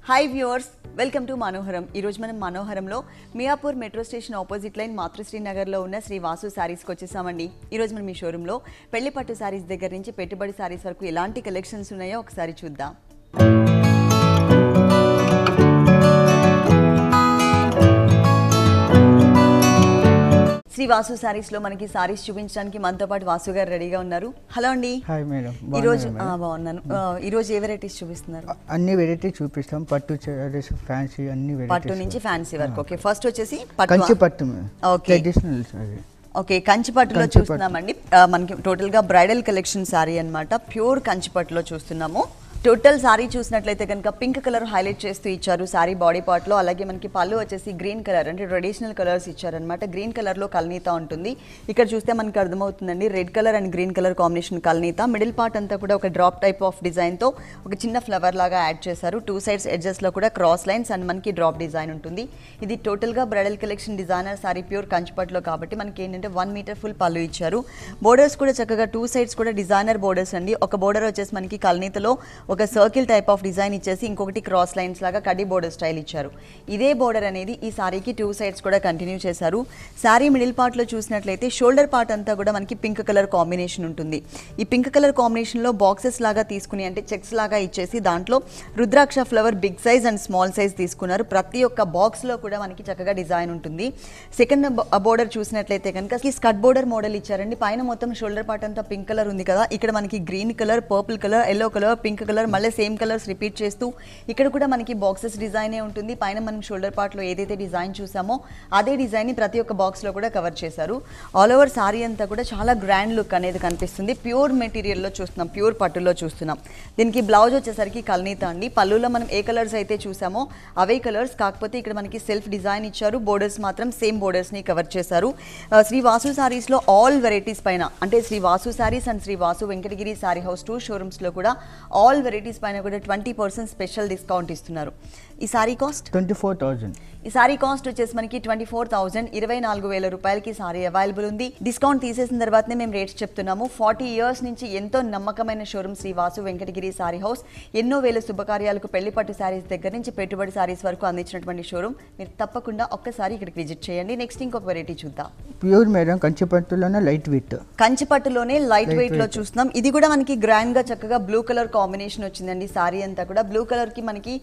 Hi viewers, welcome to Manoharam. ఈరోజు మనం మనోహరంలో Miyapur metro station opposite line Matrusri నగర్లో ఉన్న శ్రీ వాసు శారీస్కి వచ్చేసామండి. ఈరోజు మనం ఈ షోరూంలో పెళ్లి పట్టు శారీస్ దగ్గర నుంచి పెట్టుబడి శారీస్ వరకు ఎలాంటి కలెక్షన్స్ ఉన్నాయో ఒకసారి చూద్దాం. శ్రీ వాసు శారీస్ లో మనకి శారీస్ చూపించడానికి మనతో పాటు వాసు గారు రెడీగా ఉన్నారు. హలో అండి. Hi madam. ఈరోజు బాగున్నాను. ఈరోజు ఏ వెరైటీస్ చూపిస్తున్నారు? అన్ని వెరైటీస్ చూపిస్తాం. పట్టు శారీస్, ఫ్యాన్సీ అన్ని వెరైటీస్. పట్టు నుంచి ఫ్యాన్సీ వరకు. ఓకే, ఫస్ట్ వచ్చేసి కంచి పట్టు. Okay, traditional sorry. Okay, Kanchi పట్టులో చూస్తున్నామండి. మనకి టోటల్ గా బ్రైడల్ కలెక్షన్ శారీ అన్నమాట. ప్యూర్ కంచి పట్టులో చూస్తున్నాము. టోటల్ సారీ చూసినట్లయితే కనుక పింక్ కలర్ హైలైట్ చేస్తూ ఇచ్చారు సారీ బాడీ పార్ట్ లో. అలాగే మనకి పళ్ళు వచ్చేసి గ్రీన్ కలర్, అంటే ట్రెడిషనల్ కలర్స్ ఇచ్చారనమాట. గ్రీన్ కలర్ లో కల్నీతా ఉంటుంది. ఇక్కడ చూస్తే మనకి అర్థమవుతుందండి, red colour and green colour combination కల్నీతా. మిడిల్ పార్ట్ అంతా కూడా ఒక డ్రాప్ టైప్ ఆఫ్ డిజైన్ తో ఒక చిన్న ఫ్లవర్ లాగా యాడ్ చేశారు. టూ సైడ్స్ ఎడ్జెస్ లో కూడా క్రాస్ లైన్స్ అండ్ మనకి డ్రాప్ డిజైన్ ఉంటుంది. ఇది టోటల్ గా bridal collection designer sari, pure కంచిపట్లో కాబట్టి మనకి ఏంటంటే 1 మీటర్ ఫుల్ పళ్ళు ఇచ్చారు. బోర్డర్స్ కూడా చక్కగా టూ సైడ్స్ కూడా డిజైనర్ బోర్డర్స్ అండి. ఒక బోర్డర్ వచ్చేసి మనకి కల్నీతలో ఒక సర్కిల్ టైప్ ఆఫ్ డిజైన్ ఇచ్చేసి ఇంకొకటి క్రాస్ లైన్స్ లాగా కడ్డీ బోర్డర్ స్టైల్ ఇచ్చారు. ఇదే బోర్డర్ అనేది ఈ సారీకి టూ సైడ్స్ కూడా కంటిన్యూ చేశారు. సారీ మిడిల్ పార్ట్ లో చూసినట్లయితే షోల్డర్ పార్ట్ అంతా కూడా మనకి పింక్ కలర్ కాంబినేషన్ ఉంటుంది. ఈ పింక్ కలర్ కాంబినేషన్ లో బాక్సెస్ లాగా తీసుకుని, అంటే చెక్స్ లాగా ఇచ్చేసి దాంట్లో rudraksha flower big size and small size తీసుకున్నారు. ప్రతి ఒక్క బాక్స్ లో కూడా మనకి చక్కగా డిజైన్ ఉంటుంది. సెకండ్ బోర్డర్ చూసినట్లయితే కనుక స్కట్ బోర్డర్ మోడల్ ఇచ్చారండి. పైన మొత్తం షోల్డర్ పార్ట్ అంతా పింక్ కలర్ ఉంది కదా, ఇక్కడ మనకి green colour, purple colour, yellow colour, pink colour, మళ్ళీ సేమ్ కలర్స్ రిపీట్ చేస్తూ ఇక్కడ కూడా మనకి బాక్సెస్ డిజైనే ఉంటుంది. పైన మనం షోల్డర్ పార్ట్ లో ఏదైతే డిజైన్ చూసామో అదే డిజైన్ ని ప్రతి ఒక్క బాక్స్ లో కూడా కవర్ చేశారు. ఆల్ ఓవర్ సారీ అంతా కూడా చాలా గ్రాండ్ లుక్ అనేది కనిపిస్తుంది. ప్యూర్ మెటీరియల్ లో చూస్తున్నాం, ప్యూర్ పట్టులో చూస్తున్నాం. దీనికి బ్లౌజ్ వచ్చేసరికి కల్నీతా అండి. పళ్ళులో మనం ఏ కలర్స్ అయితే చూసామో అవే కలర్స్, కాకపోతే ఇక్కడ మనకి సెల్ఫ్ డిజైన్ ఇచ్చారు. బోర్డర్స్ మాత్రం సేమ్ బోర్డర్స్ ని కవర్ చేశారు. శ్రీ వాసు సారీస్ లో ఆల్ వెరైటీస్ పైన, అంటే Sri Vasu saris and Sri Vasu Venkatagiri sari house 2 showrooms లో కూడా ఆల్ వెరైటీస్ పైన కూడా 20% స్పెషల్ డిస్కౌంట్ ఇస్తున్నారు. ఈ సారీ కాస్ట్ 24,000. ఈ సారీ కాస్ట్ వచ్చేసి మనకి 24,000, 24,000 రూపాయలకి సారీ అవైలబుల్ ఉంది. డిస్కౌంట్ తీసేసిన తర్వాతనే మేము రేట్స్ చెప్తున్నాము. 40 ఇయర్స్ నుంచి ఎంతో నమ్మకమైన షోరూమ్ శ్రీ వాసు వెంకటగిరి సారీ హౌస్. ఎన్నో వేల శుభకార్యాలకు, పెళ్లి పట్టు సారీస్ దగ్గర నుంచి పెట్టుబడి సారీస్ వరకు అందించినటువంటి షోరూమ్. మీరు తప్పకుండా ఒక్కసారి ఇక్కడికి విజిట్ చేయండి. నెక్స్ట్ ఇంకొక వెరైటీ చూద్దాం. ప్యూర్ మేడం కంచి పట్టులోనే లైట్ వెయిట్. కంచి పట్టులోనే లైట్ వెయిట్ లో చూస్తున్నాం. ఇది కూడా మనకి గ్రాండ్ గా చక్కగా బ్లూ కలర్ కాంబినేషన్ వచ్చిందండి. సారీ అంతా కూడా బ్లూ కలర్ కి మనకి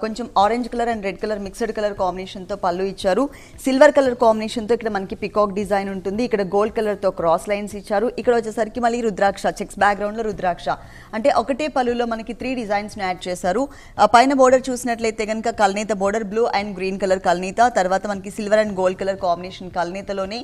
కొంచెం orange colour and red colour mixed colour combination తో పళ్ళు ఇచ్చారు. సిల్వర్ కలర్ కాంబినేషన్ తో ఇక్కడ మనకి పికాక్ డిజైన్ ఉంటుంది. ఇక్కడ గోల్డ్ కలర్ తో క్రాస్ లైన్స్ ఇచ్చారు. ఇక్కడ వచ్చేసరికి మళ్ళీ రుద్రాక్ష చెక్స్ బ్యాక్గ్రౌండ్ లో రుద్రాక్ష, అంటే ఒకటే పళ్ళులో మనకి 3 డిజైన్స్ యాడ్ చేశారు. పైన బోర్డర్ చూసినట్లయితే కనుక కల్నీత border, blue and green colour కల్నీత, తర్వాత మనకి silver and gold colour combination కల్నీతలోనే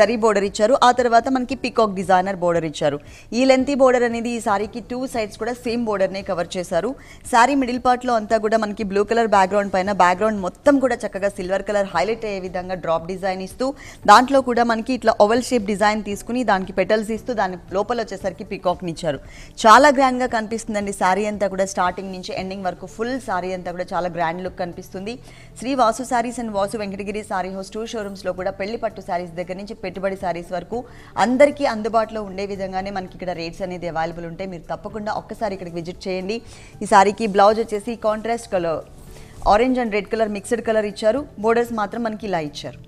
జరీ బోర్డర్ ఇచ్చారు. ఆ తర్వాత మనకి పికాక్ డిజైనర్ బోర్డర్ ఇచ్చారు. ఈ లెంతీ బోర్డర్ అనేది ఈ సారీకి 2 సైడ్స్ కూడా సేమ్ బోర్డర్ నే కవర్ చేశారు. సారీ మిడిల్ పార్ట్ లో అంతా కూడా మనకి బ్లూ కలర్ బ్యాక్గ్రౌండ్ పైన బ్యాక్గ్రౌండ్ మొత్తం కూడా చక్కగా సిల్వర్ కలర్ హైలైట్ అయ్యే విధంగా డ్రాప్ డిజైన్ ఇస్తూ, దాంట్లో కూడా మనకి ఇట్లా ఓవల్ షేప్ డిజైన్ తీసుకుని దానికి పెటల్స్ ఇస్తూ దాని లోపల వచ్చేసరికి పికాక్ నిచ్చారు. చాలా గ్రాండ్ గా కనిపిస్తుందండి. సారీ అంతా కూడా స్టార్టింగ్ నుంచి ఎండింగ్ వరకు ఫుల్ సారీ అంతా కూడా చాలా గ్రాండ్ లుక్ కనిపిస్తుంది. Sri Vasu saris and Vasu Venkatagiri sari house 2 showrooms లో కూడా పెళ్లి పట్టు సారీస్ దగ్గర నుంచి పెట్టుబడి సారీస్ వరకు అందరికీ అందుబాటులో ఉండే విధంగానే మనకి ఇక్కడ రేట్స్ అనేది అవైలబుల్ ఉంటాయి. మీరు తప్పకుండా ఒక్కసారి ఇక్కడికి విజిట్ చేయండి. ఈ సారీకి బ్లౌజ్ వచ్చేసి contrast colour orange and red colour mixed colour ఇచ్చారు. బోర్డర్స్ మాత్రం మనకి ఇలా ఇచ్చారు.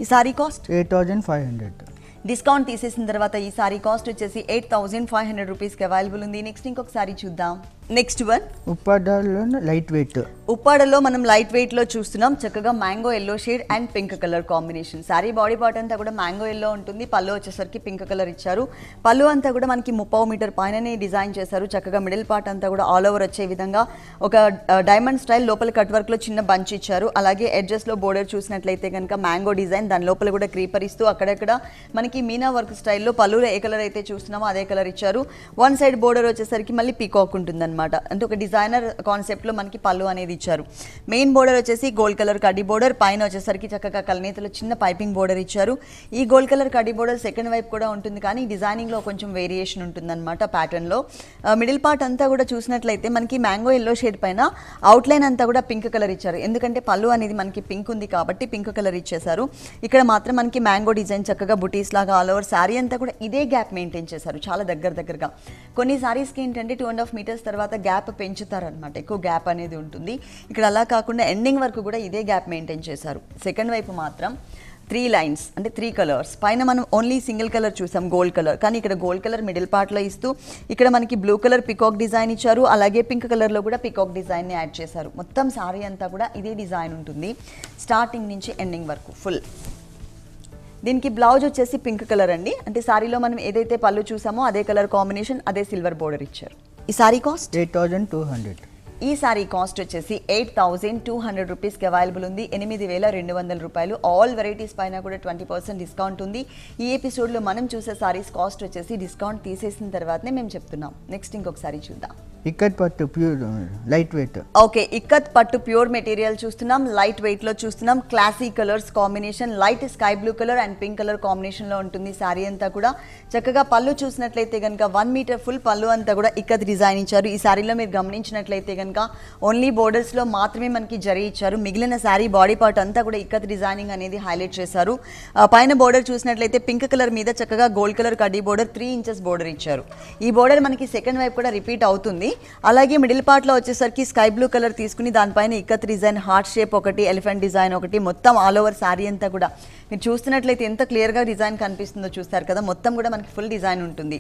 ఈ సారీ కాస్ట్ 8,500. డిస్కౌంట్ తీసేసిన తర్వాత ఈ సారీ కాస్ట్ వచ్చేసి 8,500 రూపీస్కి అవైలబుల్ ఉంది. నెక్స్ట్ ఇంకొక సారీ చూద్దాం. నెక్స్ట్ వన్ ఉప్పాడలో లైట్ వెయిట్. ఉప్పాడలో మనం లైట్ వెయిట్ లో చూస్తున్నాం. చక్కగా mango yellow shade and pink colour combination. Sari body part అంతా కూడా మ్యాంగో ఎల్లో ఉంటుంది. పళ్ళు వచ్చేసరికి పింక్ కలర్ ఇచ్చారు. పళ్ళు అంతా కూడా మనకి 30 మీటర్ పైననే డిజైన్ చేశారు. చక్కగా మిడిల్ పార్ట్ అంతా కూడా ఆల్ ఓవర్ వచ్చే విధంగా ఒక డైమండ్ స్టైల్ లోపల కట్ వర్క్ లో చిన్న బంచ్ ఇచ్చారు. అలాగే ఎడ్జెస్ లో బోర్డర్ చూసినట్లయితే కనుక మ్యాంగో డిజైన్, దాని లోపల కూడా క్రీపర్ ఇస్తూ అక్కడక్కడ మనకి మీనా వర్క్ స్టైల్లో పళ్ళులో ఏ కలర్ అయితే చూస్తున్నామో అదే కలర్ ఇచ్చారు. 1 సైడ్ బోర్డర్ వచ్చేసరికి మళ్ళీ పీకాక్ ఉంటుంది, అంటే ఒక డిజైనర్ కాన్సెప్ట్ లో మనకి పళ్ళు అనేది ఇచ్చారు. మెయిన్ బోర్డర్ వచ్చేసి గోల్డ్ కలర్ కడ్డీ బోర్డర్, పైన వచ్చేసరికి చక్కగా కల్నేతలో చిన్న పైపింగ్ బోర్డర్ ఇచ్చారు. ఈ గోల్డ్ కలర్ కడ్డీ బోర్డర్ సెకండ్ వైపు కూడా ఉంటుంది, కానీ డిజైనింగ్ లో కొంచెం వేరియేషన్ ఉంటుంది అనమాట ప్యాటర్న్ లో. మిడిల్ పార్ట్ అంతా కూడా చూసినట్లయితే మనకి మ్యాంగో ఎల్లో షేడ్ పైన అవుట్ లైన్ అంతా కూడా పింక్ కలర్ ఇచ్చారు. ఎందుకంటే పళ్ళు అనేది మనకి పింక్ ఉంది కాబట్టి పింక్ కలర్ ఇచ్చేసారు. ఇక్కడ మాత్రం మనకి మ్యాంగో డిజైన్ చక్కగా బుటీస్ లాగా ఆల్ ఓవర్ శారీ అంతా కూడా ఇదే గ్యాప్ మెయింటైన్ చేశారు, చాలా దగ్గరగా. కొన్ని సారీస్కి ఏంటంటే 2.5 మీటర్స్ తర్వాత తర్వాత గ్యాప్ పెంచుతారనమాట, ఎక్కువ గ్యాప్ అనేది ఉంటుంది. ఇక్కడ అలా కాకుండా ఎండింగ్ వరకు కూడా ఇదే గ్యాప్ మెయింటైన్ చేశారు. సెకండ్ వైపు మాత్రం 3 లైన్స్ అంటే 3 కలర్స్. పైన మనం ఓన్లీ సింగిల్ కలర్ చూసాం, గోల్డ్ కలర్, కానీ ఇక్కడ గోల్డ్ కలర్ మిడిల్ పార్ట్లో ఇస్తూ ఇక్కడ మనకి బ్లూ కలర్ పికాక్ డిజైన్ ఇచ్చారు. అలాగే పింక్ కలర్లో కూడా పికాక్ డిజైన్ని యాడ్ చేశారు. మొత్తం సారీ అంతా కూడా ఇదే డిజైన్ ఉంటుంది స్టార్టింగ్ నుంచి ఎండింగ్ వరకు ఫుల్. దీనికి బ్లౌజ్ వచ్చేసి పింక్ కలర్ అండి. అంటే సారీలో మనం ఏదైతే పళ్ళు చూసామో అదే కలర్ కాంబినేషన్, అదే సిల్వర్ బోర్డర్ ఇచ్చారు. ఈ సారీ కాస్ట్ 8200. ఈ సారీ కాస్ట్ వచ్చేసి 8200 రూపీస్కి అవైలబుల్ ఉంది. 8200 రూపాయలు. ఆల్ వెరైటీస్ పైన కూడా 20% డిస్కౌంట్ ఉంది. ఈ ఎపిసోడ్లో మనం చూసే సారీస్ కాస్ట్ వచ్చేసి డిస్కౌంట్ తీసేసిన తర్వాతనే మేము చెప్తున్నాం. నెక్స్ట్ ఇంకొకసారి చూద్దాం. ఇక్కత్ పట్టు pure light weight. Okay, ikat పట్టు ప్యూర్ మెటీరియల్ చూస్తున్నాం, లైట్ వెయిట్ లో చూస్తున్నాం. Classy colours combination, light sky blue colour and pink colour combination లో ఉంటుంది సారీ అంతా కూడా. చక్కగా పళ్ళు చూసినట్లయితే కనుక 1 మీటర్ ఫుల్ పళ్ళు అంతా కూడా ఇక్కత్ డిజైన్ ఇచ్చారు. ఈ సారీలో మీరు గమనించినట్లయితే కనుక ఓన్లీ బోర్డర్స్ లో మాత్రమే మనకి జరీ ఇచ్చారు. మిగిలిన సారీ బాడీ పార్ట్ అంతా కూడా ఇక్కత్ డిజైనింగ్ అనేది హైలైట్ చేశారు. పైన బోర్డర్ చూసినట్లయితే పింక్ కలర్ మీద చక్కగా గోల్డ్ కలర్ కడ్డీ బోర్డర్ 3 ఇంచెస్ బోర్డర్ ఇచ్చారు. ఈ బోర్డర్ మనకి సెకండ్ వైపు కూడా రిపీట్ అవుతుంది. అలాగే మిడిల్ పార్ట్లో వచ్చేసరికి స్కై బ్లూ కలర్ తీసుకుని దానిపైన ఇక్కత్ డిజైన్, హార్ట్ షేప్ ఒకటి, ఎలిఫెంట్ డిజైన్ ఒకటి, మొత్తం ఆల్ ఓవర్ శారీ అంతా కూడా మీరు చూస్తున్నట్లయితే ఎంత క్లియర్గా డిజైన్ కనిపిస్తుందో చూస్తారు కదా. మొత్తం కూడా మనకి ఫుల్ డిజైన్ ఉంటుంది.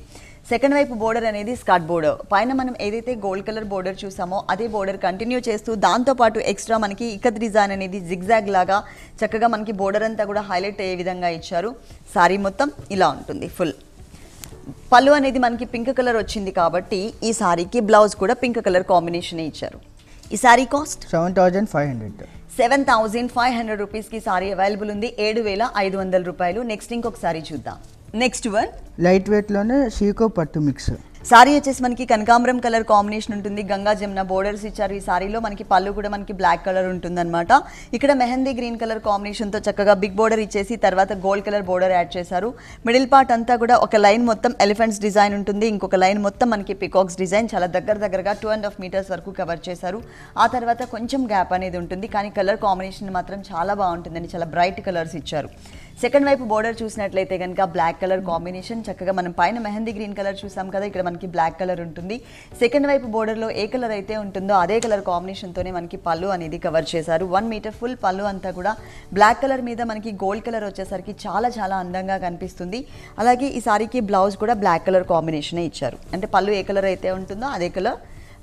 సెకండ్ వైపు బోర్డర్ అనేది స్కర్ట్ బోర్డర్. పైన మనం ఏదైతే గోల్డ్ కలర్ బోర్డర్ చూసామో అదే బోర్డర్ కంటిన్యూ చేస్తూ దాంతోపాటు ఎక్స్ట్రా మనకి ఇక్కత్ డిజైన్ అనేది జిగ్జాగ్ లాగా చక్కగా మనకి బోర్డర్ అంతా కూడా హైలైట్ అయ్యే విధంగా ఇచ్చారు. శారీ మొత్తం ఇలా ఉంటుంది ఫుల్. పళ్ళు అనేది మనకి పింక్ కలర్ వచ్చింది కాబట్టి ఈ సారీకి బ్లౌజ్ కూడా పింక్ కలర్ కాంబినేషన్ ఇచ్చారు. ఈ సారీ కాస్ట్ 7500. 7500 రూపీస్కి సారీ అవైలబుల్ ఉంది. 7500 రూపాయలు. నెక్స్ట్ ఇంకొకసారి చూద్దాం. నెక్స్ట్ వన్ లైట్ వెయిట్ లోనే షీకో పట్టు మిక్స్. సారీ వచ్చేసి మనకి కనకాంబరం కలర్ కాంబినేషన్ ఉంటుంది. గంగా జమున బోర్డర్స్ ఇచ్చారు. ఈ సారీలో మనకి పళ్ళు కూడా మనకి బ్లాక్ కలర్ ఉంటుందన్నమాట. ఇక్కడ మెహందీ గ్రీన్ కలర్ కాంబినేషన్తో చక్కగా బిగ్ బోర్డర్ ఇచ్చేసి తర్వాత గోల్డ్ కలర్ బోర్డర్ యాడ్ చేశారు. మిడిల్ పార్ట్ అంతా కూడా ఒక లైన్ మొత్తం ఎలిఫెంట్స్ డిజైన్ ఉంటుంది, ఇంకొక లైన్ మొత్తం మనకి పికాక్స్ డిజైన్. చాలా దగ్గరగా 2.5 మీటర్స్ వరకు కవర్ చేశారు. ఆ తర్వాత కొంచెం గ్యాప్ అనేది ఉంటుంది, కానీ కలర్ కాంబినేషన్ మాత్రం చాలా బాగుంటుందని చాలా బ్రైట్ కలర్స్ ఇచ్చారు. సెకండ్ వైపు బోర్డర్ చూసినట్లయితే కనుక బ్లాక్ కలర్ కాంబినేషన్. చక్కగా మనం పైన మెహందీ గ్రీన్ కలర్ చూసాం కదా, ఇక్కడ మనకి బ్లాక్ కలర్ ఉంటుంది. సెకండ్ వైపు బోర్డర్లో ఏ కలర్ అయితే ఉంటుందో అదే కలర్ కాంబినేషన్తోనే మనకి పళ్ళు అనేది కవర్ చేశారు. 1 మీటర్ ఫుల్ పళ్ళు అంతా కూడా బ్లాక్ కలర్ మీద మనకి గోల్డ్ కలర్ వచ్చేసరికి చాలా అందంగా కనిపిస్తుంది. అలాగే ఈ సారీకి బ్లౌజ్ కూడా బ్లాక్ కలర్ కాంబినేషనే ఇచ్చారు. అంటే పళ్ళు ఏ కలర్ అయితే ఉంటుందో అదే కలర్,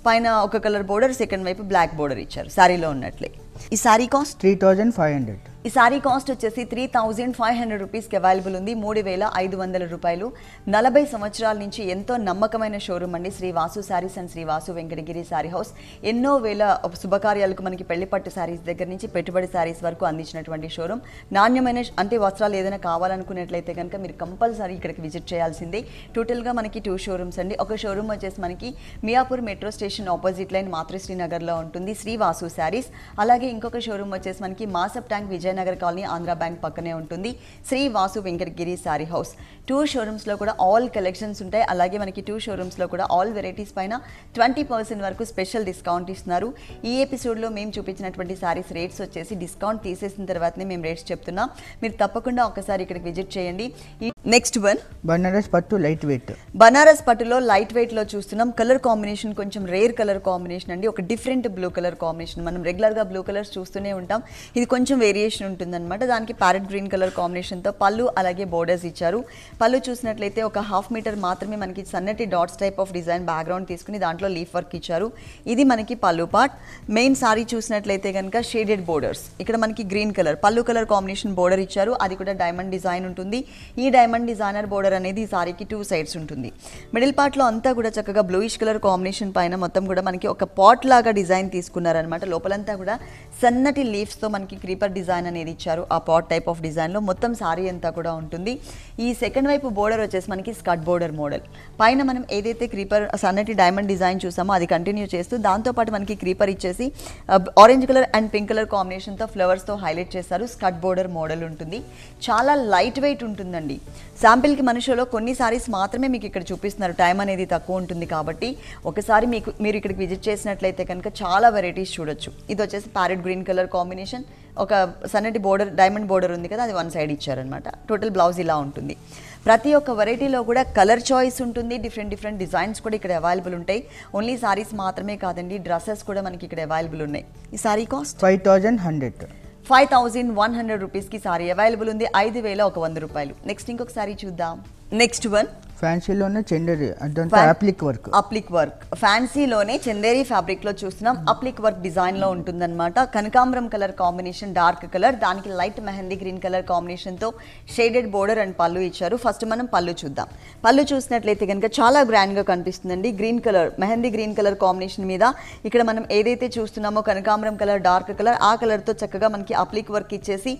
పైన ఒక కలర్ బోర్డర్, సెకండ్ వైపు బ్లాక్ బోర్డర్ ఇచ్చారు సారీలో ఉన్నట్లే. ఈ సారీ కాస్ట్ 3500. ఈ సారీ కాస్ట్ వచ్చేసి 3500 రూపీస్కి అవైలబుల్ ఉంది. 3500 రూపాయలు. 40 సంవత్సరాల నుంచి ఎంతో నమ్మకమైన షోరూమ్ అండి శ్రీ వాసు శారీస్ అండ్ శ్రీ వాసు వెంకటగిరి శారీ హౌస్. ఎన్నో వేల శుభకార్యాలకు మనకి పెళ్లి పట్టు శారీస్ దగ్గర నుంచి పెట్టుబడి శారీస్ వరకు అందించినటువంటి షోరూమ్. నాణ్యమైన అంటే వస్త్రాలు ఏదైనా కావాలనుకున్నట్లయితే కనుక మీరు కంపల్సరీ ఇక్కడికి విజిట్ చేయాల్సిందే. టోటల్గా మనకి 2 షోరూమ్స్ అండి. ఒక షోరూమ్ వచ్చేసి మనకి Miyapur metro station opposite line Matrusri నగర్లో ఉంటుంది శ్రీ వాసు శారీస్. అలాగే ఇంకొక షోరూమ్ వచ్చేసి మనకి Masab Tank Vijayanagar colony Andhra Bank పక్కనే ఉంటుంది శ్రీ వాసు వెంకటగిరి శారీ హౌస్. 2 షోరూమ్స్లో కూడా ఆల్ కలెక్షన్స్ ఉంటాయి. అలాగే మనకి 2 షోరూమ్స్లో కూడా ఆల్ వెరైటీస్ పైన 20% వరకు స్పెషల్ డిస్కౌంట్ ఇస్తున్నారు. ఈ ఎపిసోడ్లో మేము చూపించినటువంటి శారీస్ రేట్స్ వచ్చేసి డిస్కౌంట్ తీసేసిన తర్వాతనే మేము రేట్స్ చెప్తున్నాం. మీరు తప్పకుండా ఒకసారి ఇక్కడికి విజిట్ చేయండి. నెక్స్ట్ వన్ బనారస్ పట్టు లైట్ వెయిట్. బనారస్ పట్టులో లైట్ వెయిట్లో చూస్తున్నాం. కలర్ కాంబినేషన్ కొంచెం రేర్ కలర్ కాంబినేషన్ అండి. ఒక డిఫరెంట్ బ్లూ కలర్ కాంబినేషన్. మనం రెగ్యులర్గా బ్లూ కలర్స్ చూస్తూనే ఉంటాం, ఇది కొంచెం వేరియేషన్ ఉంటుందన్నమాట. దానికి ప్యారెట్ గ్రీన్ కలర్ కాంబినేషన్తో పళ్ళు అలాగే బోర్డర్స్ ఇచ్చారు. పళ్ళు చూసినట్లయితే ఒక 1/2 మీటర్ మాత్రమే మనకి సన్నటి dots type of design background తీసుకుని దాంట్లో లీఫ్ వర్క్ ఇచ్చారు. ఇది మనకి పళ్ళు పార్ట్. మెయిన్ సారీ చూసినట్లయితే కనుక షేడెడ్ బోర్డర్స్. ఇక్కడ మనకి గ్రీన్ కలర్ పళ్ళు కలర్ కాంబినేషన్ బోర్డర్ ఇచ్చారు. అది కూడా డైమండ్ డిజైన్ ఉంటుంది. ఈ డైమండ్ డిజైనర్ బోర్డర్ అనేది ఈ సారీకి 2 సైడ్స్ ఉంటుంది. మిడిల్ పార్ట్లో అంతా కూడా చక్కగా బ్లూయిష్ కలర్ కాంబినేషన్ పైన మొత్తం కూడా మనకి ఒక పాట్ లాగా డిజైన్ తీసుకున్నారనమాట. లోపలంతా కూడా సన్నటి లీవ్స్తో మనకి క్రీపర్ డిజైన్ అనేది ఇచ్చారు. ఆ పాట్ టైప్ ఆఫ్ డిజైన్లో మొత్తం సారీ అంతా కూడా ఉంటుంది. ఈ సెకండ్ వైపు బోర్డర్ వచ్చేసి మనకి స్కర్ట్ బోర్డర్ మోడల్. పైన మనం ఏదైతే క్రీపర్ సన్నటి డైమండ్ డిజైన్ చూసామో అది కంటిన్యూ చేస్తూ దాంతోపాటు మనకి క్రీపర్ ఇచ్చేసి orange colour and pink colour కాంబినేషన్తో ఫ్లవర్స్తో హైలైట్ చేస్తారు. స్కర్ట్ బోర్డర్ మోడల్ ఉంటుంది. చాలా లైట్ వెయిట్ ఉంటుందండి. శాంపిల్కి మనుషులో కొన్ని సారీస్ మాత్రమే మీకు ఇక్కడ చూపిస్తున్నారు, టైం అనేది తక్కువ ఉంటుంది కాబట్టి ఒకసారి మీరు ఇక్కడికి విజిట్ చేసినట్లయితే కనుక చాలా వెరైటీస్ చూడొచ్చు. ఇది వచ్చేసి ప్యారెట్ గ్రీన్ కలర్ కాంబినేషన్, ఒక సన్నటి బోర్డర్ డైమండ్ బోర్డర్ ఉంది కదా, అది 1 సైడ్ ఇచ్చారనమాట. టోటల్ బ్లౌజ్ ఇలా ఉంటుంది. ప్రతి ఒక్క వెరైటీలో కూడా కలర్ చాయిస్ ఉంటుంది, డిఫరెంట్ డిజైన్స్ కూడా ఇక్కడ అవైలబుల్ ఉంటాయి. ఓన్లీ సారీస్ మాత్రమే కాదండి, డ్రెస్సెస్ కూడా మనకి ఇక్కడ అవైలబుల్ ఉన్నాయి. ఈ సారీ కాస్ట్ 5100. 5100 రూపీస్కి సారీ అవైలబుల్ ఉంది. 5100 రూపాయలు. నెక్స్ట్ ఇంకొక సారీ చూద్దాం. నెక్స్ట్ వన్ ఫ్యాన్సీలోనే చందేరి అదంతా అప్లిక్ వర్క్. అప్లిక్ వర్క్ ఫ్యాన్సీలోనే చందేరి ఫ్యాబ్రిక్ లో చూస్తున్నాం. అప్లిక్ వర్క్ డిజైన్ లో ఉంటుందన్నమాట. కనకాంబరం కలర్ కాంబినేషన్, డార్క్ కలర్, దానికి light mehndi green colour combination తో షేడెడ్ బోర్డర్ అండ్ పళ్ళు ఇచ్చారు. ఫస్ట్ మనం పళ్ళు చూద్దాం. పళ్ళు చూసినట్లయితే కనుక చాలా గ్రాండ్ గా కనిపిస్తుందండి. Green colour, mehndi green colour combination మీద ఇక్కడ మనం ఏదైతే చూస్తున్నామో కనకాంబరం కలర్, డార్క్ కలర్, ఆ కలర్ తో చక్కగా మనకి అప్లిక్ వర్క్ ఇచ్చేసి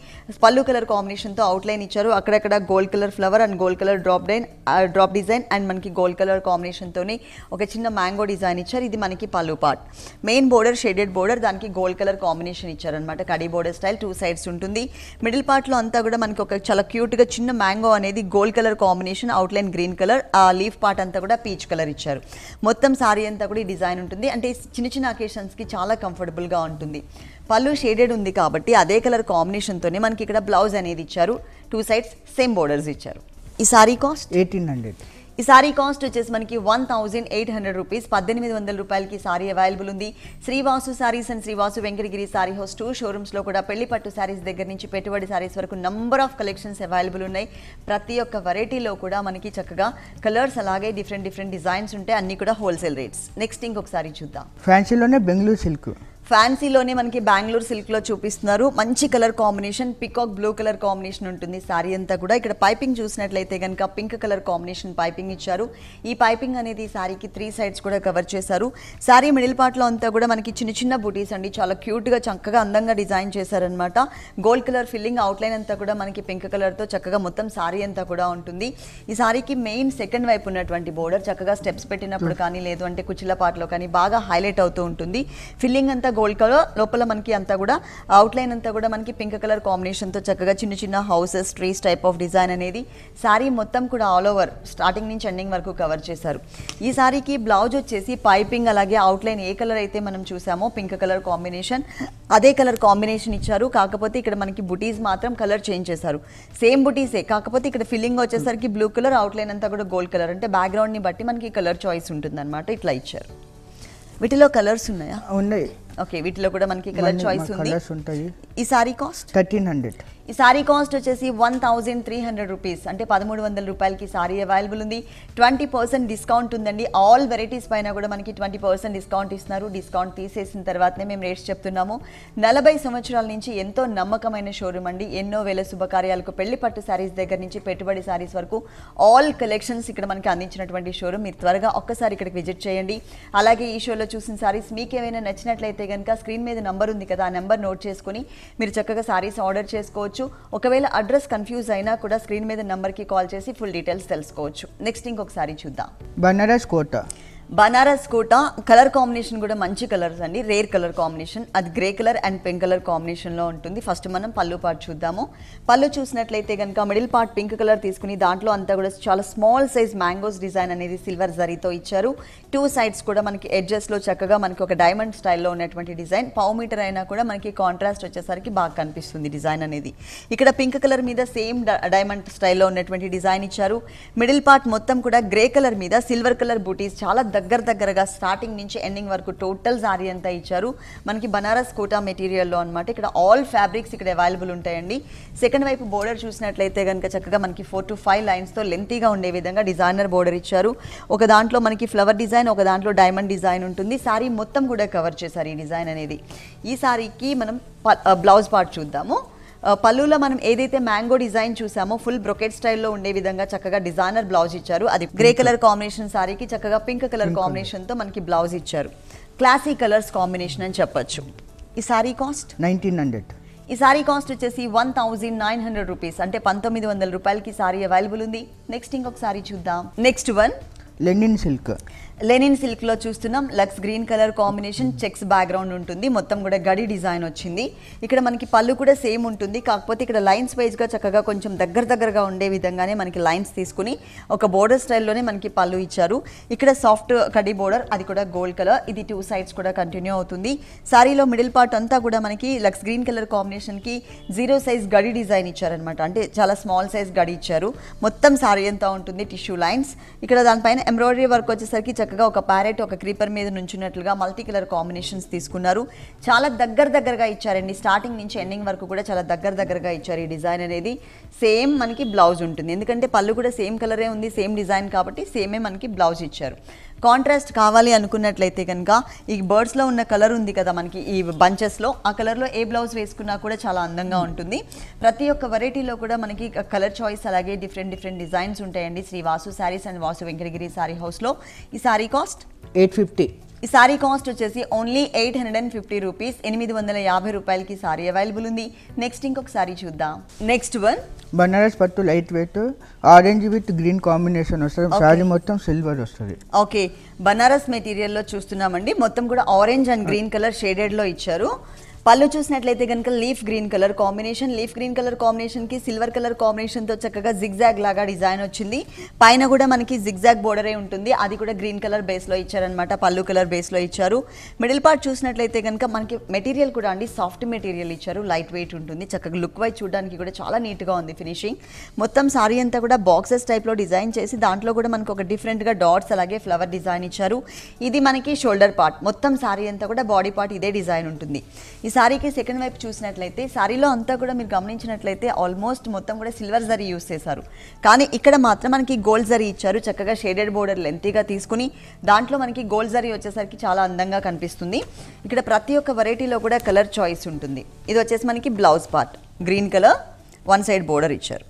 పళ్ళు కలర్ కాంబినేషన్ తో అవుట్ లైన్ ఇచ్చారు. అక్కడక్కడ gold colour flower and gold colour drop design and మనకి గోల్డ్ కలర్ కాంబినేషన్ తోని ఒక చిన్న మ్యాంగో డిజైన్ ఇచ్చారు. ఇది మనకి పళ్ళు part. Main border shaded border, దానికి గోల్డ్ కలర్ కాంబినేషన్ ఇచ్చారనమాట. కడీ బోర్డర్ స్టైల్ 2 సైడ్స్ ఉంటుంది. మిడిల్ పార్ట్ లో అంతా కూడా మనకి ఒక చాలా క్యూట్ గా చిన్న మ్యాంగో అనేది gold colour combination, out line green colour, ఆ లీఫ్ పార్ట్ అంతా కూడా పీచ్ కలర్ ఇచ్చారు. మొత్తం సారీ అంతా కూడా ఈ డిజైన్ ఉంటుంది. అంటే చిన్న అకేషన్స్ కి చాలా కంఫర్టబుల్ గా ఉంటుంది. పళ్ళు షేడెడ్ ఉంది కాబట్టి అదే కలర్ కాంబినేషన్ తోనే మనకి ఇక్కడ బ్లౌజ్ అనేది ఇచ్చారు. 2 సైడ్స్ సేమ్ బోర్డర్స్ ఇచ్చారు. ఈ సారీ కాస్ట్ 1800. ఈ సారీ కాస్ట్ వచ్చేసి మనకి 1800 రూపీస్. 1800 రూపాయలకి సారీ అవైలబుల్ ఉంది. Srivasu saris and Srivasu Venkatagiri sari house 2 showrooms లో కూడా పెళ్లి పట్టు సారీస్ దగ్గర నుంచి పెట్టుబడి సారీస్ వరకు నంబర్ ఆఫ్ కలెక్షన్స్ అవైలబుల్ ఉన్నాయి. ప్రతి ఒక్క వెరైటీలో కూడా మనకి చక్కగా కలర్స్ అలాగే డిఫరెంట్ డిజైన్స్ ఉంటాయి. అన్ని కూడా హోల్సేల్ రేట్స్. నెక్స్ట్ ఇంకొకసారి చూద్దాం. ఫ్యాన్సీలోనే బెంగళూరు సిల్క్. ఫ్యాన్సీలోనే మనకి బెంగళూరు సిల్క్ లో చూపిస్తున్నారు. మంచి colour combination, peacock blue colour combination ఉంటుంది సారీ అంతా కూడా. ఇక్కడ పైపింగ్ చూసినట్లయితే కనుక పింక్ కలర్ కాంబినేషన్ పైపింగ్ ఇచ్చారు. ఈ పైపింగ్ అనేది సారీకి 3 సైడ్స్ కూడా కవర్ చేశారు. సారీ మిడిల్ పార్ట్ లో అంతా కూడా మనకి చిన్న బూటీస్ అండి, చాలా క్యూట్ గా చక్కగా అందంగా డిజైన్ చేశారనమాట. గోల్డ్ కలర్ ఫిల్లింగ్, అవుట్లైన్ అంతా కూడా మనకి పింక్ కలర్ తో చక్కగా మొత్తం సారీ అంతా కూడా ఉంటుంది. ఈ సారీకి మెయిన్ సెకండ్ వైపు ఉన్నటువంటి బోర్డర్ చక్కగా స్టెప్స్ పెట్టినప్పుడు కానీ లేదు అంటే కుచ్చిల పార్ట్ లో కానీ బాగా హైలైట్ అవుతూ ఉంటుంది. ఫిల్లింగ్ అంతా గోల్డ్ కలర్, లోపల మనకి అంతా కూడా అవుట్లైన్ అంతా కూడా మనకి పింక్ కలర్ కాంబినేషన్ తో చక్కగా చిన్న houses, trees type of design అనేది సారీ మొత్తం కూడా ఆల్ ఓవర్ స్టార్టింగ్ నుంచి ఎండింగ్ వరకు కవర్ చేశారు. ఈ సారీకి బ్లౌజ్ వచ్చేసి పైపింగ్ అలాగే అవుట్లైన్ ఏ కలర్ అయితే మనం చూసామో పింక్ కలర్ కాంబినేషన్, అదే కలర్ కాంబినేషన్ ఇచ్చారు. కాకపోతే ఇక్కడ మనకి బుటీస్ మాత్రం కలర్ చేంజ్ చేశారు. సేమ్ బుటీసే, కాకపోతే ఇక్కడ ఫిల్లింగ్ వచ్చేసరికి బ్లూ కలర్, అవుట్లైన్ అంతా కూడా గోల్డ్ కలర్. అంటే బ్యాక్గ్రౌండ్ ని బట్టి మనకి కలర్ చాయిస్ ఉంటుంది అనమాట. ఇట్లా ఇచ్చారు. వీటిలో కలర్స్ ఉన్నాయా? ఉన్నాయి. ఓకే, వీటిలో కూడా మనకి కలర్ చాయిస్ ఉంది. ఈ సారీ కాస్ట్ 1300. ఈ సారీ కాస్ట్ వచ్చేసి 1300 రూపీస్. అంటే 1300 రూపాయలకి సారీ అవైలబుల్ ఉంది. 20% డిస్కౌంట్ ఉందండి. ఆల్ వెరైటీస్ పైన కూడా మనకి 20% డిస్కౌంట్ ఇస్తున్నారు. డిస్కౌంట్ తీసేసిన తర్వాతనే మేము రేట్స్ చెప్తున్నాము. 40 సంవత్సరాల నుంచి ఎంతో నమ్మకమైన షోరూమ్ అండి. ఎన్నో వేల శుభకార్యాలకు, పెళ్లి పట్టు సారీస్ దగ్గర నుంచి పెట్టుబడి సారీస్ వరకు ఆల్ కలెక్షన్స్ ఇక్కడ మనకి అందించినటువంటి షోరూమ్. మీరు త్వరగా ఒక్కసారి ఇక్కడికి విజిట్ చేయండి. అలాగే ఈ షోలో చూసిన సారీస్ మీకు ఏమైనా నచ్చినట్లయితే కనుక స్క్రీన్ మీద నంబర్ ఉంది కదా, ఆ నెంబర్ నోట్ చేసుకుని మీరు చక్కగా సారీస్ ఆర్డర్ చేసుకోవచ్చు. ఒకవేళ అడ్రస్ కన్ఫ్యూజ్ అయినా కూడా స్క్రీన్ మీద నంబర్ కి కాల్ చేసి ఫుల్ డీటెయిల్స్ తెలుసుకోవచ్చు. నెక్స్ట్ ఇంకొకసారి చూద్దాం. బనారస్ కోట. బనారస్ కోట కలర్ కాంబినేషన్ కూడా మంచి కలర్స్ అండి, రేర్ కలర్ కాంబినేషన్. అది grey colour and pink colour combination లో ఉంటుంది. ఫస్ట్ మనం పళ్ళు పార్ట్ చూద్దాము. పళ్ళు చూసినట్లయితే కనుక మిడిల్ పార్ట్ పింక్ కలర్ తీసుకుని దాంట్లో అంతా కూడా చాలా స్మాల్ సైజ్ మ్యాంగోస్ డిజైన్ అనేది సిల్వర్ జరీతో ఇచ్చారు. 2 సైడ్స్ కూడా మనకి ఎడ్జెస్ లో చక్కగా మనకి ఒక డైమండ్ స్టైల్లో ఉన్నటువంటి డిజైన్. పావు మీటర్ అయినా కూడా మనకి కాంట్రాస్ట్ వచ్చేసరికి బాగా కనిపిస్తుంది డిజైన్ అనేది. ఇక్కడ పింక్ కలర్ మీద సేమ్ డైమండ్ స్టైల్లో ఉన్నటువంటి డిజైన్ ఇచ్చారు. మిడిల్ పార్ట్ మొత్తం కూడా గ్రే కలర్ మీద సిల్వర్ కలర్ బూటీస్ చాలా దగ్గరగా స్టార్టింగ్ నుంచి ఎండింగ్ వరకు టోటల్ సారీ అంతా ఇచ్చారు. మనకి బనారస్ కోటా మెటీరియల్లో అనమాట. ఇక్కడ ఆల్ ఫ్యాబ్రిక్స్ ఇక్కడ అవైలబుల్ ఉంటాయండి. సెకండ్ వైపు బోర్డర్ చూసినట్లయితే కనుక చక్కగా మనకి 4 to 5 లైన్స్తో లెంతీగా ఉండే విధంగా డిజైనర్ బోర్డర్ ఇచ్చారు. ఒక దాంట్లో మనకి ఫ్లవర్ డిజైన్, ఒక దాంట్లో డైమండ్ డిజైన్ ఉంటుంది. సారీ మొత్తం కూడా కవర్ చేశారు ఈ డిజైన్ అనేది. ఈ సారీకి మనం బ్లౌజ్ పార్ట్ చూద్దాము. పళ్ళులో మనం ఏదైతే మ్యాంగో డిజైన్ చూసామో ఫుల్ బ్రొకెట్ స్టైల్లో ఉండే విధంగా చక్కగా డిజైనర్ బ్లౌజ్ ఇచ్చారు. అది గ్రే కలర్ కాంబినేషన్ సారీకి చక్కగా పింక్ కలర్ కాంబినేషన్ తో మనకి బ్లౌజ్ ఇచ్చారు. క్లాసీ కలర్స్ కాంబినేషన్ అని చెప్పొచ్చు. ఈ సారీ కాస్ట్ 1900. ఈ సారీ కాస్ట్ వచ్చేసి 1900 రూపీస్. అంటే 1900 రూపాయలకి సారీ అవైలబుల్ ఉంది. నెక్స్ట్ ఇంకొక సారీ చూద్దాం. నెక్స్ట్ వన్ లెనిన్ సిల్క్ లో చూస్తున్నాం. Lux green colour combination, checks background ఉంటుంది, మొత్తం కూడా గడి డిజైన్ వచ్చింది. ఇక్కడ మనకి పళ్ళు కూడా సేమ్ ఉంటుంది, కాకపోతే ఇక్కడ లైన్స్ వైజ్ గా చక్కగా కొంచెం దగ్గరగా ఉండే విధంగానే మనకి లైన్స్ తీసుకుని ఒక బోర్డర్ స్టైల్లోనే మనకి పళ్ళు ఇచ్చారు. ఇక్కడ సాఫ్ట్ కడి బోర్డర్, అది కూడా గోల్డ్ కలర్, ఇది 2 sides కూడా కంటిన్యూ అవుతుంది. సారీలో మిడిల్ పార్ట్ అంతా కూడా మనకి లక్స్ గ్రీన్ కలర్ కాంబినేషన్ కి 0 size గడి డిజైన్ ఇచ్చారనమాట. అంటే చాలా స్మాల్ సైజ్ గడి ఇచ్చారు. మొత్తం సారీ అంతా ఉంటుంది టిష్యూ లైన్స్. ఇక్కడ దానిపైన ఎంబ్రాయిడరీ వర్క్ వచ్చేసరికి చక్కగా ఒక ప్యారెట్ ఒక క్రీపర్ మీద నుంచున్నట్లుగా మల్టీ కలర్ కాంబినేషన్స్ తీసుకున్నారు. చాలా దగ్గరగా ఇచ్చారండి. స్టార్టింగ్ నుంచి ఎండింగ్ వరకు కూడా చాలా దగ్గరగా ఇచ్చారు. ఈ డిజైన్ అనేది సేమ్ మనకి బ్లౌజ్ ఉంటుంది, ఎందుకంటే పళ్ళు కూడా సేమ్ కలరే ఉంది, సేమ్ డిజైన్ కాబట్టి సేమే మనకి బ్లౌజ్ ఇచ్చారు. కాంట్రాస్ట్ కావాలి అనుకున్నట్లయితే కనుక ఈ బర్డ్స్లో ఉన్న కలర్ ఉంది కదా మనకి ఈ బంచెస్లో, ఆ కలర్లో ఏ బ్లౌజ్ వేసుకున్నా కూడా చాలా అందంగా ఉంటుంది. ప్రతి ఒక్క వెరైటీలో కూడా మనకి కలర్ చాయిస్ అలాగే డిఫరెంట్ డిజైన్స్ ఉంటాయండి శ్రీ వాసు శారీస్ అండ్ వాసు వెంకటగిరి శారీ హౌస్లో. ఈ శారీ కాస్ట్ 850. ఈ సారీ కాస్ట్ వచ్చేసి ఓన్లీ 850 రూపీస్, 850 రూపాయలకి సారీ అవైలబుల్ ఉంది. నెక్స్ట్ ఇంకొక సారీ చూద్దాం. నెక్స్ట్ వన్ బనారస్ పట్టు light weight orange with green combination వస్తుంది. సారీ మొత్తం సిల్వర్ వస్తుంది. ఓకే, బనారస్ మెటీరియల్లో చూస్తున్నామండి. మొత్తం కూడా ఆరెంజ్ అండ్ గ్రీన్ కలర్ షేడెడ్లో ఇచ్చారు. పళ్ళు చూసినట్లయితే కనుక లీఫ్ గ్రీన్ కలర్ కాంబినేషన్ కి సిల్వర్ కలర్ కాంబినేషన్ తో చక్కగా జిగ్జాగ్ లాగా డిజైన్ వచ్చింది. పైన కూడా మనకి జిగ్జాగ్ బోర్డరే ఉంటుంది, అది కూడా గ్రీన్ కలర్ బేస్ లో ఇచ్చారనమాట, పళ్ళు కలర్ బేస్ లో ఇచ్చారు. మిడిల్ పార్ట్ చూసినట్లయితే కనుక మనకి మెటీరియల్ కూడా అండి సాఫ్ట్ మెటీరియల్ ఇచ్చారు, లైట్ వెయిట్ ఉంటుంది, చక్కగా లుక్ వైజ్ చూడడానికి కూడా చాలా నీట్ గా ఉంది ఫినిషింగ్. మొత్తం సారీ అంతా కూడా బాక్సెస్ టైప్ లో డిజైన్ చేసి దాంట్లో కూడా మనకు ఒక డిఫరెంట్ గా డాట్స్ అలాగే ఫ్లవర్ డిజైన్ ఇచ్చారు. ఇది మనకి షోల్డర్ పార్ట్, మొత్తం సారీ అంతా కూడా బాడీ పార్ట్ ఇదే డిజైన్ ఉంటుంది. ఈ సారీకి సెకండ్ వైపు చూసినట్లయితే సారీలో అంతా కూడా మీరు గమనించినట్లయితే ఆల్మోస్ట్ మొత్తం కూడా సిల్వర్ జరీ యూస్ చేశారు, కానీ ఇక్కడ మాత్రం మనకి గోల్డ్ జరీ ఇచ్చారు. చక్కగా షేడెడ్ బోర్డర్ లెంతీగా తీసుకుని దాంట్లో మనకి గోల్డ్ జరీ వచ్చేసరికి చాలా అందంగా కనిపిస్తుంది. ఇక్కడ ప్రతి ఒక్క వెరైటీలో కూడా కలర్ చాయిస్ ఉంటుంది. ఇది వచ్చేసి మనకి blouse part green colour, 1 side border ఇచ్చారు.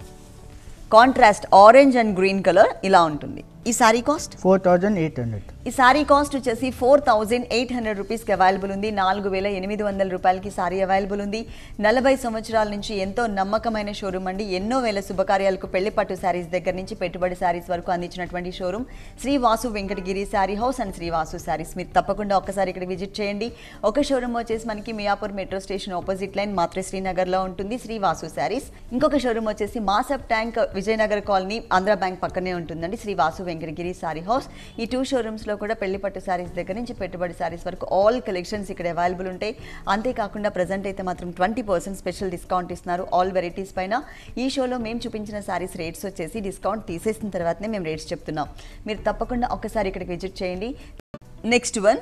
Contrast orange and green colour ఇలా ఉంటుంది. ఈ సారీ కాస్ట్ 4800. ఈ సారీ కాస్ట్ వచ్చేసి 4800 రూపీస్కి అవైలబుల్ ఉంది. 4800 రూపాయలకి సారీ అవైలబుల్ ఉంది. 40 సంవత్సరాల నుంచి ఎంతో నమ్మకమైన షోరూమ్ అండి. ఎన్నో వేల శుభకార్యాలకు పెళ్లి పట్టు శారీస్ దగ్గర నుంచి పెట్టుబడి శారీస్ వరకు అందించినటువంటి showroom Sri Vasu Venkatagiri sari house and Sri Vasu saris. మీరు తప్పకుండా ఒక్కసారి ఇక్కడ విజిట్ చేయండి. ఒక షోరూమ్ వచ్చేసి మనకి Miyapur metro station opposite line Matrusri నగర్లో ఉంటుంది శ్రీ వాసు శారీస్. ఇంకొక షోరూమ్ వచ్చేసి Masab Tank Vijayanagar colony Andhra Bank పక్కనే ఉంటుందండి శ్రీ వాసు వెంకటగిరి శారీ హౌస్. ఈ 2 షోరూమ్స్లో కూడా పెళ్లి పట్టు శారీస్ దగ్గర నుంచి పెట్టుబడి శారీస్ వరకు ఆల్ కలెక్షన్స్ ఇక్కడ అవైలబుల్ ఉంటాయి. అంతేకాకుండా ప్రజెంట్ అయితే మాత్రం 20% స్పెషల్ డిస్కౌంట్ ఇస్తున్నారు ఆల్ వెరైటీస్ పైన. ఈ షోలో మేము చూపించిన శారీస్ రేట్స్ వచ్చేసి డిస్కౌంట్ తీసేసిన తర్వాతనే మేము రేట్స్ చెప్తున్నాం. మీరు తప్పకుండా ఒకసారి ఇక్కడికి విజిట్ చేయండి. నెక్స్ట్ వన్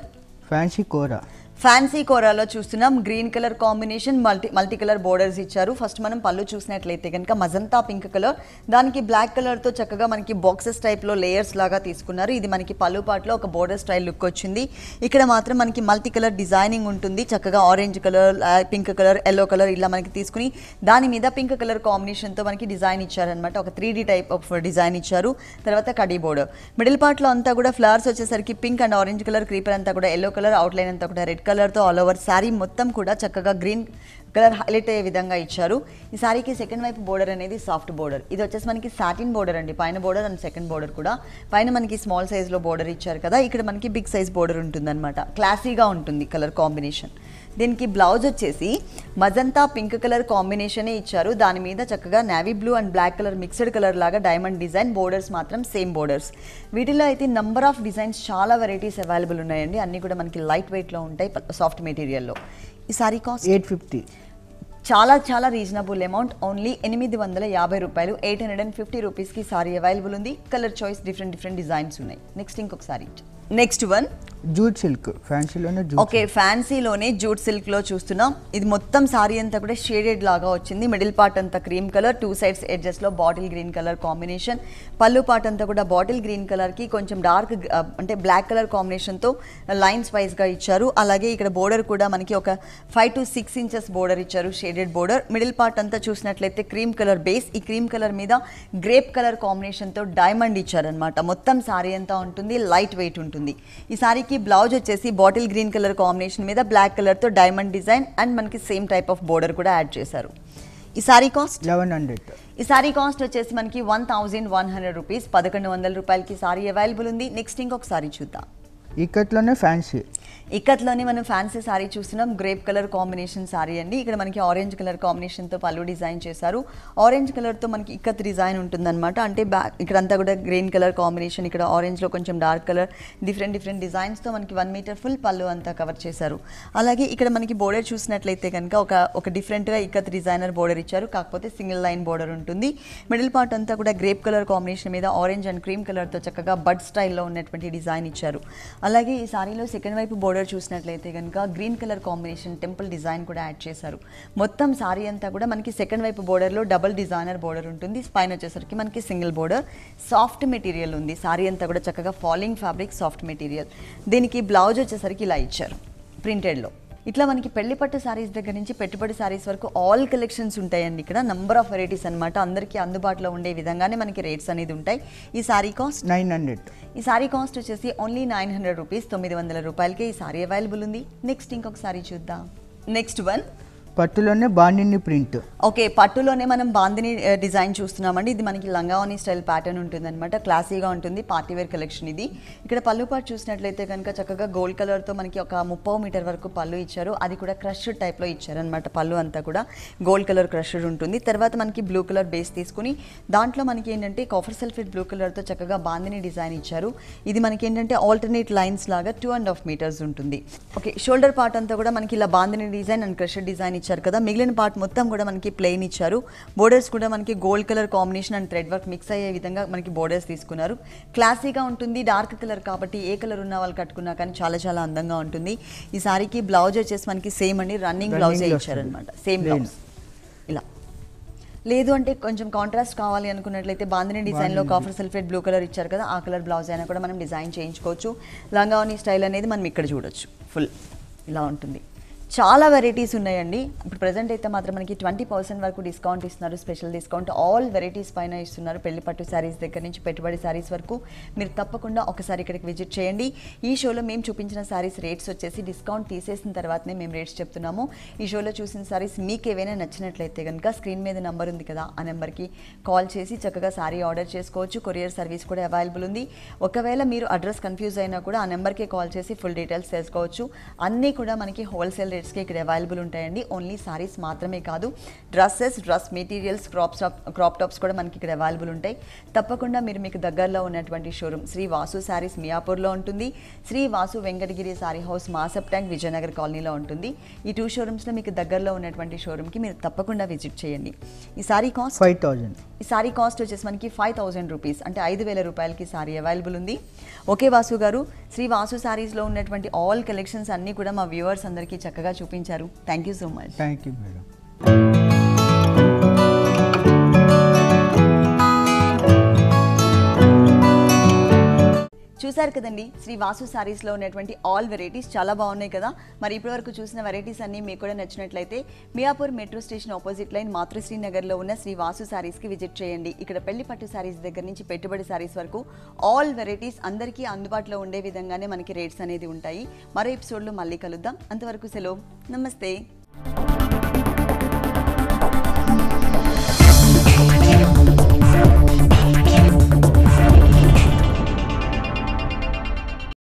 ఫ్యాన్సీ కోరాలో చూస్తున్నాం. Green colour combination, multi colour borders ఇచ్చారు. ఫస్ట్ మనం పళ్ళు చూసినట్లయితే కనుక మజంతా పింక్ కలర్, దానికి బ్లాక్ కలర్తో చక్కగా మనకి బాక్సెస్ టైప్లో లేయర్స్ లాగా తీసుకున్నారు. ఇది మనకి పళ్ళు పాటలో ఒక బోర్డర్ స్టైల్ లుక్ వచ్చింది. ఇక్కడ మాత్రం మనకి మల్టీ కలర్ డిజైనింగ్ ఉంటుంది. చక్కగా orange colour, pink colour, yellow colour ఇలా మనకి తీసుకుని దాని మీద పింక్ కలర్ కాంబినేషన్తో మనకి డిజైన్ ఇచ్చారనమాట. ఒక 3D టైప్ ఆఫ్ డిజైన్ ఇచ్చారు. తర్వాత కడీ బోర్డర్, మిడిల్ పార్ట్లో అంతా కూడా ఫ్లవర్స్ వచ్చేసరికి pink and orange colour, creeper అంతా కూడా ఎల్లో కలర్, అవుట్లైన్ అంతా కూడా రెడ్ కలర్తో ఆల్ ఓవర్ శారీ మొత్తం కూడా చక్కగా గ్రీన్ కలర్ హైలైట్ అయ్యే విధంగా ఇచ్చారు. ఈ శారీకి సెకండ్ వైపు బోర్డర్ అనేది సాఫ్ట్ బోర్డర్. ఇది వచ్చేసి మనకి సాటిన్ బోర్డర్ అండి, పైన బోర్డర్ అండ్ సెకండ్ బోర్డర్ కూడా. పైన మనకి స్మాల్ సైజ్లో బోర్డర్ ఇచ్చారు కదా, ఇక్కడ మనకి బిగ్ సైజ్ బోర్డర్ ఉంటుందన్నమాట. క్లాసీగా ఉంటుంది కలర్ కాంబినేషన్. దీనికి బ్లౌజ్ వచ్చేసి మజంతా పింక్ కలర్ కాంబినేషనే ఇచ్చారు. దాని మీద చక్కగా navy blue and black colour mixed colour లాగా డైమండ్ డిజైన్, బోర్డర్స్ మాత్రం సేమ్ బోర్డర్స్. వీటిలో అయితే నంబర్ ఆఫ్ డిజైన్స్ చాలా వెరైటీస్ అవైలబుల్ ఉన్నాయండి. అన్నీ కూడా మనకి లైట్ వెయిట్లో ఉంటాయి, సాఫ్ట్ మెటీరియల్లో. ఈ సారీ కాస్ట్ 850. చాలా రీజనబుల్ అమౌంట్, ఓన్లీ 850 రూపాయలు. 850 రూపీస్కి సారీ అవైలబుల్ ఉంది. కలర్ చాయిస్ డిఫరెంట్ డిజైన్స్ ఉన్నాయి. నెక్స్ట్ ఇంకొక sari. Next one jute silk, ఫ్యాన్సీలోనే ఓకే, ఫ్యాన్సీలోనే జూట్ సిల్క్ లో చూస్తున్నాం. ఇది మొత్తం సారీ అంతా కూడా షేడెడ్ లాగా వచ్చింది. మిడిల్ పార్ట్ అంతా క్రీమ్ కలర్, 2 sides ఎడ్జెస్ లో బాటిల్ గ్రీన్ కలర్ కాంబినేషన్. పళ్ళు పార్ట్ అంతా కూడా బాటిల్ గ్రీన్ కలర్ కి కొంచెం డార్క్ అంటే బ్లాక్ కలర్ కాంబినేషన్ తో లైన్స్ వైజ్ గా ఇచ్చారు. అలాగే ఇక్కడ బోర్డర్ కూడా మనకి ఒక 5 to 6 inches బోర్డర్ ఇచ్చారు, షేడెడ్ బోర్డర్. మిడిల్ పార్ట్ అంతా చూసినట్లయితే క్రీమ్ కలర్ బేస్, ఈ క్రీమ్ కలర్ మీద గ్రేప్ కలర్ కాంబినేషన్ తో డైమండ్ ఇచ్చారనమాట. మొత్తం సారీ అంతా ఉంటుంది, లైట్ వెయిట్ ఉంటుంది. ఈ సారీకి బ్లౌజ్ వచ్చేసి బాటిల్ గ్రీన్ కలర్ కాంబినేషన్ మీద బ్లాక్ కలర్ తో డైమండ్ డిజైన్ అండ్ మనకి సేమ్ టైప్ ఆఫ్ బోర్డర్ కూడా యాడ్ చేశారు. ఈ సారీ కాస్ట్ 1100. ఈ సారీ కాస్ట్ వచ్చేసి మనకి 1100 రూపీస్, 1100 రూపాయలకి సారీ అవైలబుల్ ఉంది. నెక్స్ట్ ఇంకొక సారీ చూద్దాం. ఇక్కత్లోనే ఫ్యాన్సీ. ఇక్కత్లోనే మనం ఫ్యాన్సీ సారీ చూస్తున్నాం. గ్రేప్ కలర్ కాంబినేషన్ సారీ అండి. ఇక్కడ మనకి ఆరెంజ్ కలర్ కాంబినేషన్తో పళ్ళు డిజైన్ చేశారు. ఆరెంజ్ కలర్తో మనకి ఇక్కత్ డిజైన్ ఉంటుందన్నమాట. అంటే ఇక్కడంతా కూడా గ్రీన్ కలర్ కాంబినేషన్, ఇక్కడ ఆరెంజ్లో కొంచెం డార్క్ కలర్, డిఫరెంట్ డిజైన్స్తో మనకి 1 మీటర్ ఫుల్ పళ్ళు అంతా కవర్ చేశారు. అలాగే ఇక్కడ మనకి బోర్డర్ చూసినట్లయితే కనుక ఒక డిఫరెంట్గా ఇక్కత్ డిజైనర్ బోర్డర్ ఇచ్చారు. కాకపోతే సింగిల్ లైన్ బోర్డర్ ఉంటుంది. మిడిల్ పార్ట్ అంతా కూడా గ్రేప్ కలర్ కాంబినేషన్ మీద ఆరెంజ్ అండ్ క్రీమ్ కలర్తో చక్కగా బడ్ స్టైల్లో ఉన్నటువంటి డిజైన్ ఇచ్చారు. అలాగే ఈ సారీలో సెకండ్ వైపు బోర్డర్ చూసినట్లయితే కనుక green colour combination temple design కూడా యాడ్ చేశారు. మొత్తం సారీ అంతా కూడా మనకి సెకండ్ వైపు బోర్డర్లో డబుల్ డిజైనర్ బోర్డర్ ఉంటుంది. పైన వచ్చేసరికి మనకి సింగిల్ బోర్డర్. సాఫ్ట్ మెటీరియల్ ఉంది. సారీ అంతా కూడా చక్కగా ఫాలింగ్ ఫ్యాబ్రిక్ సాఫ్ట్ మెటీరియల్. దీనికి బ్లౌజ్ వచ్చేసరికి ఇలా ఇచ్చారు ప్రింటెడ్లో. ఇట్లా మనకి పెళ్లి పట్టు సారీస్ దగ్గర నుంచి పెట్టుబడి సారీస్ వరకు ఆల్ కలెక్షన్స్ ఉంటాయండి. ఇక్కడ నంబర్ ఆఫ్ వెరైటీస్ అనమాట. అందరికీ అందుబాటులో ఉండే విధంగానే మనకి రేట్స్ అనేది ఉంటాయి. ఈ సారీ కాస్ట్ 900. ఈ సారీ కాస్ట్ వచ్చేసి ఓన్లీ 900 రూపీస్, 900 రూపాయలకి ఈ సారీ అవైలబుల్ ఉంది. నెక్స్ట్ ఇంకొక సారీ చూద్దాం. నెక్స్ట్ వన్ పట్టులోనే బాండిని ప్రింట్. ఓకే, పట్టులోనే మనం బాందిని డిజైన్ చూస్తున్నామండి. ఇది మనకి లంగావని స్టైల్ ప్యాటర్న్ ఉంటుంది అనమాట. క్లాసీగా ఉంటుంది. పార్టీవేర్ కలెక్షన్ ఇది. ఇక్కడ పళ్ళు పాటు చూసినట్లయితే కనుక చక్కగా గోల్డ్ కలర్తో మనకి ఒక 30 మీటర్ వరకు పళ్ళు ఇచ్చారు. అది కూడా క్రష్డ్ టైప్లో ఇచ్చారనమాట. పళ్ళు అంతా కూడా గోల్డ్ కలర్ క్రష్డ్ ఉంటుంది. తర్వాత మనకి బ్లూ కలర్ బేస్ తీసుకుని దాంట్లో మనకి ఏంటంటే కాఫర్ సల్ఫేట్ బ్లూ కలర్తో చక్కగా బాందిని డిజైన్ ఇచ్చారు. ఇది మనకి ఏంటంటే ఆల్టర్నేట్ లైన్స్ లాగా 2.5 మీటర్స్ ఉంటుంది. ఓకే, షోల్డర్ పార్ట్ అంతా కూడా మనకి ఇలా bandhani design and crushed design ఇచ్చారు కదా. మిగిలిన పార్ట్ మొత్తం కూడా మనకి ప్లెయిన్ ఇచ్చారు. బోర్డర్స్ కూడా మనకి gold colour combination and thread work mix అయ్యే విధంగా మనకి బోర్డర్స్ తీసుకున్నారు. క్లాసీగా ఉంటుంది. డార్క్ కలర్ కాబట్టి ఏ కలర్ ఉన్న వాళ్ళు కట్టుకున్నా కానీ చాలా అందంగా ఉంటుంది. ఈ సారీకి బ్లౌజ్ వచ్చేసి మనకి సేమ్ అండి, రన్నింగ్ బ్లౌజే ఇచ్చారనమాట. సేమ్ బ్లౌజ్ ఇలా. లేదు అంటే కొంచెం కాంట్రాస్ట్ కావాలి అనుకున్నట్లయితే బాందిని డిజైన్లో కాఫర్ సల్ఫేట్ బ్లూ కలర్ ఇచ్చారు కదా, ఆ కలర్ బ్లౌజ్ అయినా కూడా మనం డిజైన్ చేయించుకోవచ్చు. లంగావని స్టైల్ అనేది మనం ఇక్కడ చూడొచ్చు. ఫుల్ ఇలా ఉంటుంది. చాలా వెరైటీస్ ఉన్నాయండి. ఇప్పుడు ప్రజెంట్ అయితే మాత్రం మనకి 20% వరకు డిస్కౌంట్ ఇస్తున్నారు. స్పెషల్ డిస్కౌంట్ ఆల్ వెరైటీస్ పైన ఇస్తున్నారు. పెళ్లి పట్టు శారీస్ దగ్గర నుంచి పెట్టుబడి శారీస్ వరకు. మీరు తప్పకుండా ఒకసారి ఇక్కడికి విజిట్ చేయండి. ఈ షోలో మేము చూపించిన శారీస్ రేట్స్ వచ్చేసి డిస్కౌంట్ తీసేసిన తర్వాతనే మేము రేట్స్ చెప్తున్నాము. ఈ షోలో చూసిన శారీస్ మీకు ఏవైనా నచ్చినట్లయితే కనుక స్క్రీన్ మీద నెంబర్ ఉంది కదా, ఆ నెంబర్కి కాల్ చేసి చక్కగా శారీ ఆర్డర్ చేసుకోవచ్చు. కొరియర్ సర్వీస్ కూడా అవైలబుల్ ఉంది. ఒకవేళ మీరు అడ్రస్ కన్ఫ్యూజ్ అయినా కూడా ఆ నెంబర్కి కాల్ చేసి ఫుల్ డీటెయిల్స్ తెలుసుకోవచ్చు. అన్నీ కూడా మనకి హోల్సేల్ రేట్స్కి ఇక్కడ అవైలబుల్ ఉంటాయండి. ఓన్లీ సారీస్ మాత్రమే కాదు, డ్రెస్ మెటీరియల్స్, క్రాప్ టాప్స్ కూడా మనకి ఇక్కడ అవైలబుల్ ఉంటాయి. తప్పకుండా మీరు మీకు దగ్గరలో ఉన్నటువంటి షోరూమ్ శ్రీ వాసు శారీస్ మియాపూర్లో ఉంటుంది. శ్రీ వాసు వెంకటగిరి సారీ హౌస్ మాసప్ ట్యాంక్ విజయనగర్ కాలనీలో ఉంటుంది. ఈ 2 షోరూమ్స్లో మీకు దగ్గరలో ఉన్నటువంటి షోరూమ్కి మీరు తప్పకుండా విజిట్ చేయండి. ఈ సారీ కాస్ట్ 5000. ఈ సారీ కాస్ట్ వచ్చేసి మనకి 5000 రూపీస్, అంటే 5000 రూపాయలకి సారీ అవైలబుల్ ఉంది. ఓకే వాసు గారు, శ్రీ వాసు శారీస్లో ఉన్నటువంటి ఆల్ కలెక్షన్స్ అన్నీ కూడా మా వ్యూవర్స్ అందరికీ చక్కగా చూపించారు. Thank you so much. Thank you madam. చూసారు కదండి, శ్రీ వాసు శారీస్లో ఉన్నటువంటి ఆల్ వెరైటీస్ చాలా బాగున్నాయి కదా. మరి ఇప్పటివరకు చూసిన వెరైటీస్ అన్నీ మీకు కూడా నచ్చినట్లయితే Miyapur metro station opposite line Matrusri నగర్లో ఉన్న శ్రీ వాసు శారీస్కి విజిట్ చేయండి. ఇక్కడ పెళ్లి పట్టు శారీస్ దగ్గర నుంచి పెట్టుబడి శారీస్ వరకు ఆల్ వెరైటీస్ అందరికీ అందుబాటులో ఉండే విధంగానే మనకి రేట్స్ అనేది ఉంటాయి. మరో ఎపిసోడ్లో మళ్ళీ కలుద్దాం. అంతవరకు సెలవు, నమస్తే.